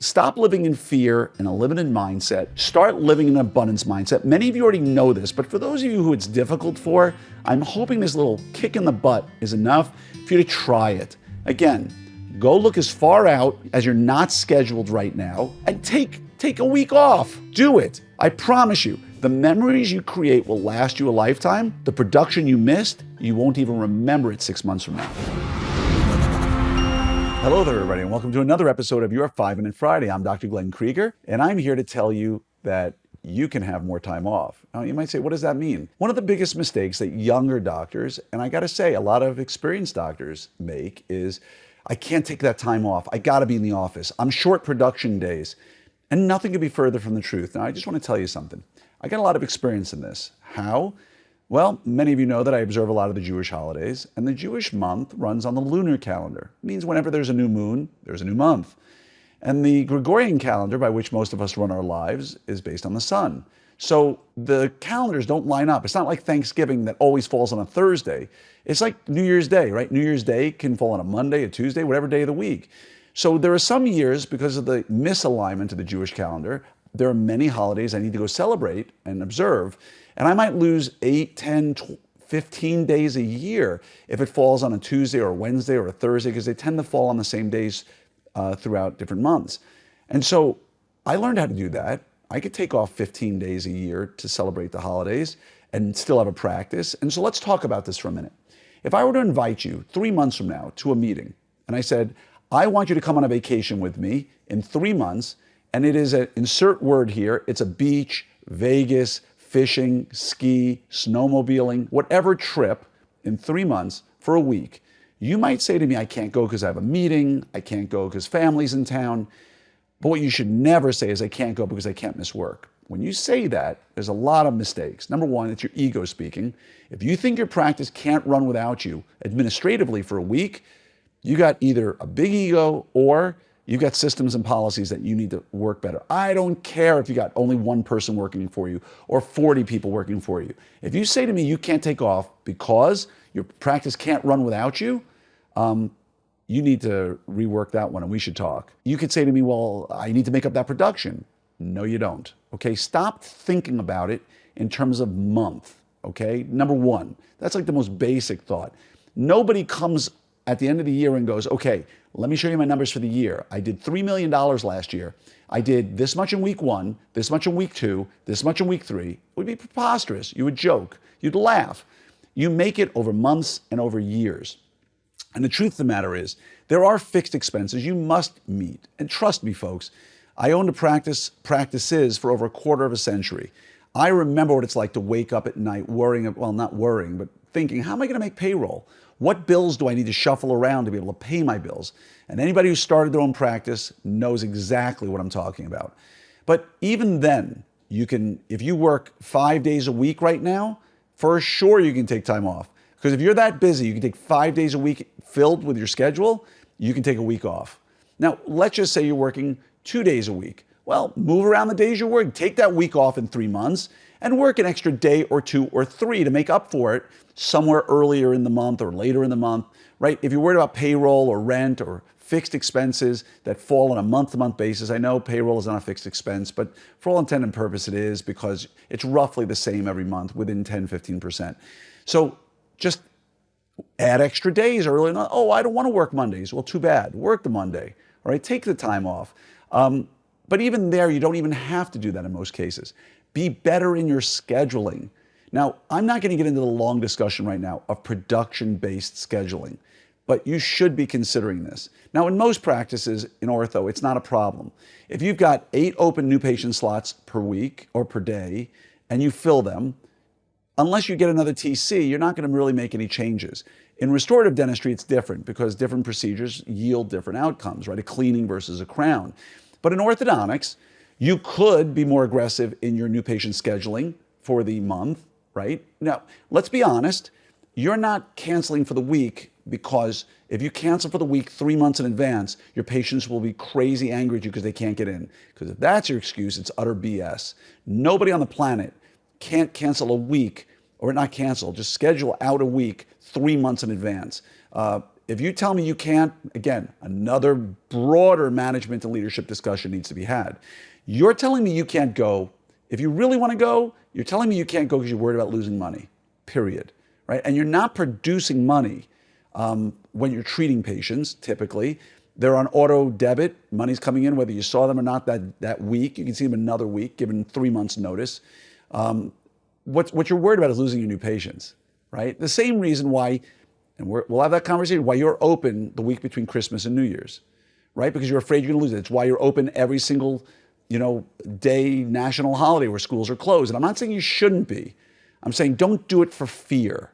Stop living in fear and a limited mindset. Start living in an abundance mindset. Many of you already know this, but for those of you who it's difficult for, I'm hoping this little kick in the butt is enough for you to try it. Again, go look as far out as you're not scheduled right now and take a week off. Do it. I promise you, the memories you create will last you a lifetime. The production you missed, you won't even remember it 6 months from now. Hello there, everybody, and welcome to another episode of Your 5-Minute Friday. I'm Dr. Glenn Krieger, and I'm here to tell you that you can have more time off. Now, you might say, what does that mean? One of the biggest mistakes that younger doctors, and I gotta say, a lot of experienced doctors make is, I can't take that time off. I gotta be in the office. I'm short production days. And nothing could be further from the truth. Now, I just want to tell you something. I got a lot of experience in this. How? Well, many of you know that I observe a lot of the Jewish holidays, and the Jewish month runs on the lunar calendar. It means whenever there's a new moon, there's a new month. And the Gregorian calendar, by which most of us run our lives, is based on the sun. So the calendars don't line up. It's not like Thanksgiving that always falls on a Thursday. It's like New Year's Day, right? New Year's Day can fall on a Monday, a Tuesday, whatever day of the week. So there are some years, because of the misalignment of the Jewish calendar, there are many holidays I need to go celebrate and observe. And I might lose 8, 10, 15 days a year if it falls on a Tuesday or a Wednesday or a Thursday, because they tend to fall on the same days throughout different months. And so I learned how to do that. I could take off 15 days a year to celebrate the holidays and still have a practice. And so let's talk about this for a minute. If I were to invite you 3 months from now to a meeting, and I said, I want you to come on a vacation with me in 3 months, and it is an insert word here. It's a beach, Vegas, fishing, ski, snowmobiling, whatever trip in 3 months for a week. You might say to me, I can't go because I have a meeting. I can't go because family's in town. But what you should never say is I can't go because I can't miss work. When you say that, there's a lot of mistakes. Number one, it's your ego speaking. If you think your practice can't run without you administratively for a week, you got either a big ego or you've got systems and policies that you need to work better. I don't care if you got only one person working for you or 40 people working for you. If you say to me you can't take off because your practice can't run without you, you need to rework that one and we should talk. You could say to me, well, I need to make up that production. No, you don't. Okay, stop thinking about it in terms of month. Okay, number one, that's like the most basic thought. Nobody comes at the end of the year and goes, okay, let me show you my numbers for the year. I did $3 million last year. I did this much in week 1, this much in week 2, this much in week 3. It would be preposterous. You would joke. You'd laugh. You make it over months and over years. And the truth of the matter is, there are fixed expenses you must meet. And trust me, folks, I owned practices for over a quarter of a century. I remember what it's like to wake up at night worrying, well, not worrying, but thinking, how am I going to make payroll? What bills do I need to shuffle around to be able to pay my bills? And anybody who started their own practice knows exactly what I'm talking about. But even then, you can, if you work 5 days a week right now, for sure you can take time off. Because if you're that busy, you can take 5 days a week filled with your schedule, you can take a week off. Now, let's just say you're working 2 days a week. Well, move around the days you're working. Take that week off in 3 months and work an extra day or 2 or 3 to make up for it somewhere earlier in the month or later in the month, right? If you're worried about payroll or rent or fixed expenses that fall on a month-to-month basis, I know payroll is not a fixed expense, but for all intent and purpose it is, because it's roughly the same every month within 10, 15%. So just add extra days early on. Oh, I don't want to work Mondays. Well, too bad. Work the Monday, all right? Take the time off. But even there, you don't even have to do that in most cases. Be better in your scheduling. Now, I'm not going to get into the long discussion right now of production-based scheduling, but you should be considering this. Now, in most practices in ortho, it's not a problem. If you've got 8 open new patient slots per week or per day, and you fill them, unless you get another TC, you're not going to really make any changes. In restorative dentistry, it's different because different procedures yield different outcomes, right? A cleaning versus a crown. But in orthodontics, you could be more aggressive in your new patient scheduling for the month, right? Now, let's be honest, you're not canceling for the week, because if you cancel for the week 3 months in advance, your patients will be crazy angry at you because they can't get in. Because if that's your excuse, it's utter BS. Nobody on the planet can't cancel a week, or not cancel, just schedule out a week 3 months in advance. if you tell me you can't, again, another broader management and leadership discussion needs to be had. You're telling me you can't go. If you really want to go, you're telling me you can't go because you're worried about losing money, period, right? And you're not producing money when you're treating patients, typically. They're on auto debit. Money's coming in, whether you saw them or not that week. You can see them another week, given 3 months notice. What you're worried about is losing your new patients, right? The same reason why, and we'll have that conversation, why you're open the week between Christmas and New Year's, right? Because you're afraid you're gonna lose it. It's why you're open every single, day, national holiday where schools are closed. And I'm not saying you shouldn't be. I'm saying don't do it for fear.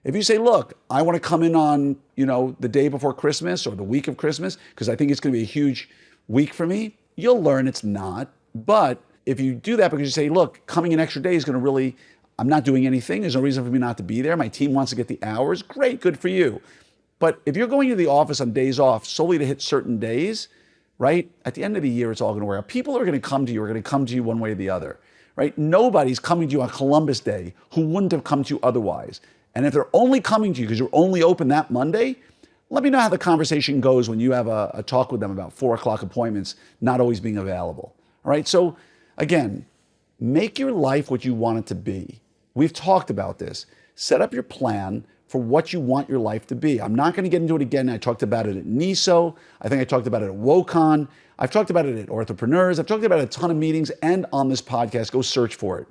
If you say, look, I want to come in on, the day before Christmas or the week of Christmas, because I think it's going to be a huge week for me, you'll learn it's not. But if you do that because you say, look, coming an extra day is going to really, I'm not doing anything. There's no reason for me not to be there. My team wants to get the hours. Great, good for you. But if you're going to the office on days off solely to hit certain days, right? At the end of the year, it's all going to work out. People are going to come to you one way or the other, right? Nobody's coming to you on Columbus Day who wouldn't have come to you otherwise. And if they're only coming to you because you're only open that Monday, let me know how the conversation goes when you have a talk with them about 4 o'clock appointments not always being available. All right. So again, make your life what you want it to be. We've talked about this. Set up your plan for what you want your life to be. I'm not going to get into it again. I talked about it at NISO. I think I talked about it at WOCON. I've talked about it at Orthopreneurs. I've talked about it at a ton of meetings and on this podcast. Go search for it.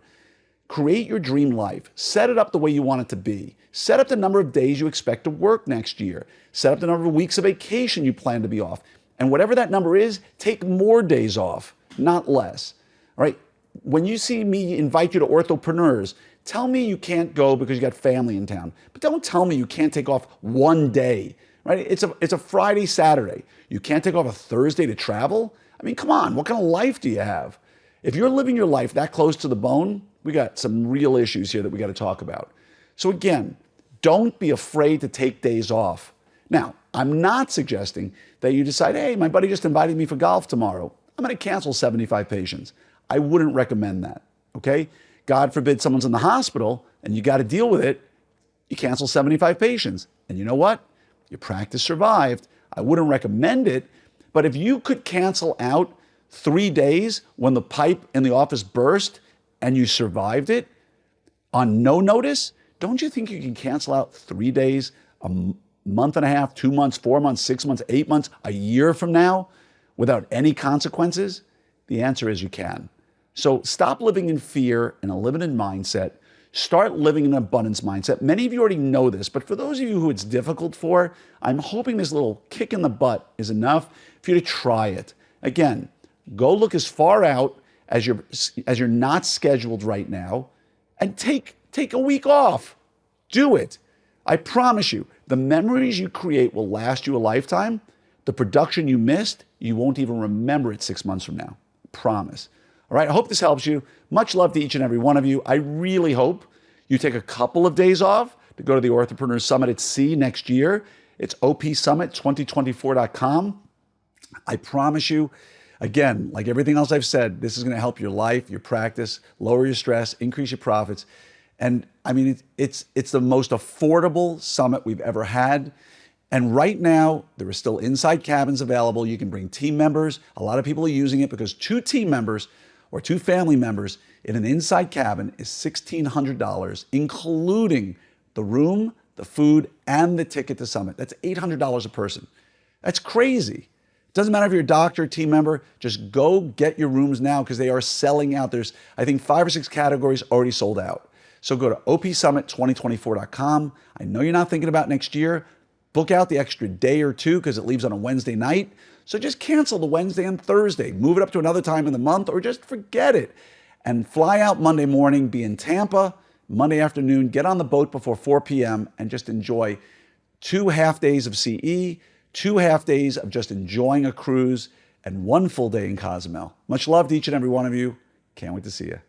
Create your dream life. Set it up the way you want it to be. Set up the number of days you expect to work next year. Set up the number of weeks of vacation you plan to be off. And whatever that number is, take more days off, not less. All right? When you see me invite you to Orthopreneurs, tell me you can't go because you got family in town. But don't tell me you can't take off one day, right? It's a Friday, Saturday. You can't take off a Thursday to travel? I mean, come on, what kind of life do you have? If you're living your life that close to the bone, we got some real issues here that we got to talk about. So again, don't be afraid to take days off. Now, I'm not suggesting that you decide, hey, my buddy just invited me for golf tomorrow. I'm going to cancel 75 patients. I wouldn't recommend that, okay? God forbid someone's in the hospital and you got to deal with it. You cancel 75 patients. And you know what? Your practice survived. I wouldn't recommend it. But if you could cancel out 3 days when the pipe in the office burst and you survived it on no notice, don't you think you can cancel out 3 days, a month and a half, 2 months, 4 months, 6 months, 8 months, a year from now without any consequences? The answer is you can. So stop living in fear and a limited mindset. Start living in an abundance mindset. Many of you already know this, but for those of you who it's difficult for, I'm hoping this little kick in the butt is enough for you to try it. Again, go look as far out as you're not scheduled right now and take a week off. Do it. I promise you, the memories you create will last you a lifetime. The production you missed, you won't even remember it 6 months from now. Promise. All right, I hope this helps you. Much love to each and every one of you. I really hope you take a couple of days off to go to the Orthopreneurs Summit at Sea next year. It's opsummit2024.com. I promise you, again, like everything else I've said, this is going to help your life, your practice, lower your stress, increase your profits. And I mean, it's the most affordable summit we've ever had. And right now, there are still inside cabins available. You can bring team members. A lot of people are using it because 2 team members or 2 family members in an inside cabin is $1,600, including the room, the food, and the ticket to Summit. That's $800 a person. That's crazy. It doesn't matter if you're a doctor, team member, just go get your rooms now because they are selling out. There's, I think, 5 or 6 categories already sold out. So go to opsummit2024.com. I know you're not thinking about next year. Book out the extra day or 2 because it leaves on a Wednesday night. So just cancel the Wednesday and Thursday. Move it up to another time in the month or just forget it. And fly out Monday morning, be in Tampa, Monday afternoon, get on the boat before 4 p.m. and just enjoy 2 half days of CE, 2 half days of just enjoying a cruise, and 1 full day in Cozumel. Much love to each and every one of you. Can't wait to see you.